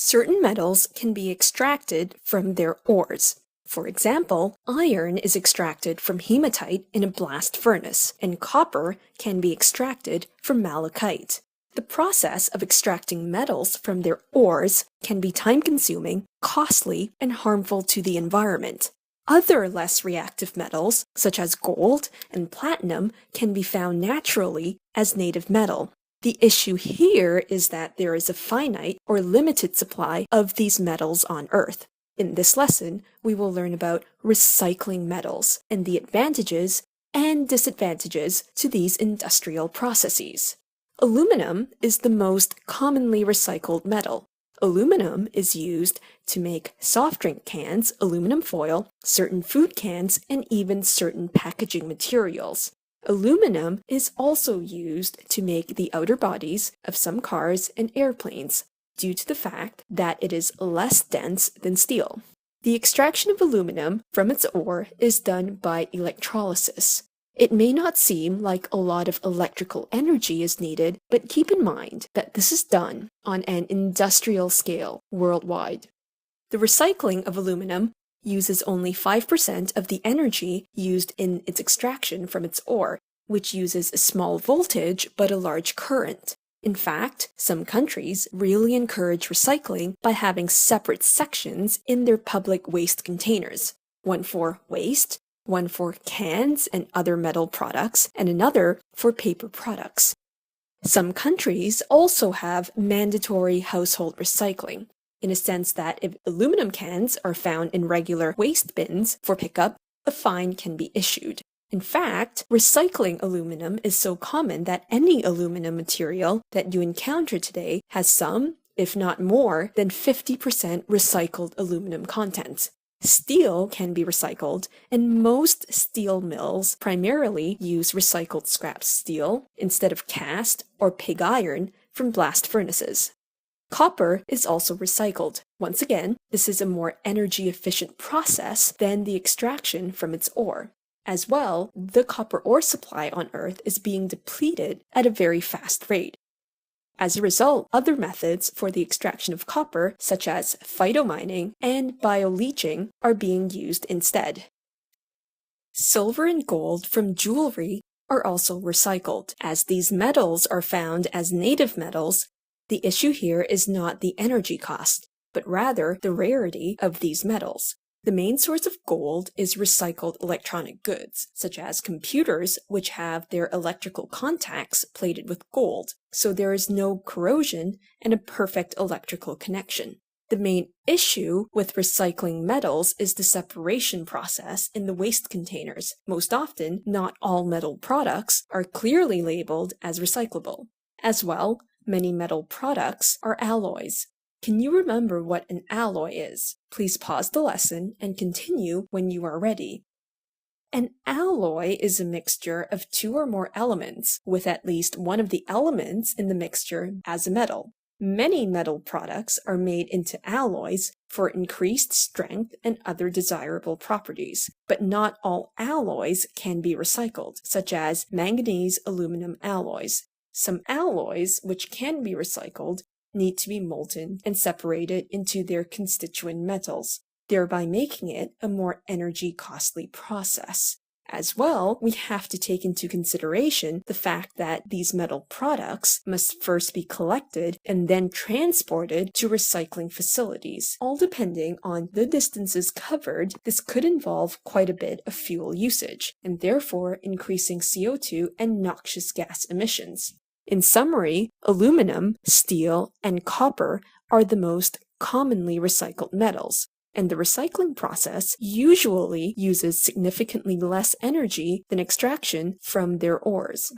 Certain metals can be extracted from their ores. For example, iron is extracted from hematite in a blast furnace, and copper can be extracted from malachite. The process of extracting metals from their ores can be time-consuming, costly, and harmful to the environment. Other less reactive metals, such as gold and platinum, can be found naturally as native metal. The issue here is that there is a finite or limited supply of these metals on Earth. In this lesson, we will learn about recycling metals and the advantages and disadvantages to these industrial processes. Aluminum is the most commonly recycled metal. Aluminum is used to make soft drink cans, aluminum foil, certain food cans, and even certain packaging materials. Aluminum is also used to make the outer bodies of some cars and airplanes, due to the fact that it is less dense than steel. The extraction of aluminum from its ore is done by electrolysis. It may not seem like a lot of electrical energy is needed, but keep in mind that this is done on an industrial scale worldwide. The recycling of aluminum uses only 5% of the energy used in its extraction from its ore, which uses a small voltage but a large current. In fact, some countries really encourage recycling by having separate sections in their public waste containers, one for waste, one for cans and other metal products, and another for paper products. Some countries also have mandatory household recycling, in a sense that if aluminum cans are found in regular waste bins for pickup, a fine can be issued. In fact, recycling aluminum is so common that any aluminum material that you encounter today has some, if not more, than 50% recycled aluminum content. Steel can be recycled, and most steel mills primarily use recycled scrap steel instead of cast or pig iron from blast furnaces. Copper is also recycled. Once again, this is a more energy-efficient process than the extraction from its ore. As well, the copper ore supply on Earth is being depleted at a very fast rate. As a result, other methods for the extraction of copper, such as phytomining and bioleaching, are being used instead. Silver and gold from jewelry are also recycled. As these metals are found as native metals, the issue here is not the energy cost, but rather the rarity of these metals. The main source of gold is recycled electronic goods, such as computers, which have their electrical contacts plated with gold, so there is no corrosion and a perfect electrical connection. The main issue with recycling metals is the separation process in the waste containers. Most often, not all metal products are clearly labeled as recyclable. As well, many metal products are alloys. Can you remember what an alloy is? Please pause the lesson and continue when you are ready. An alloy is a mixture of two or more elements, with at least one of the elements in the mixture as a metal. Many metal products are made into alloys for increased strength and other desirable properties, but not all alloys can be recycled, such as manganese aluminum alloys. Some alloys, which can be recycled, need to be molten and separated into their constituent metals, thereby making it a more energy-costly process. As well, we have to take into consideration the fact that these metal products must first be collected and then transported to recycling facilities. All depending on the distances covered, this could involve quite a bit of fuel usage, and therefore increasing CO2 and noxious gas emissions. In summary, aluminum, steel, and copper are the most commonly recycled metals, and the recycling process usually uses significantly less energy than extraction from their ores.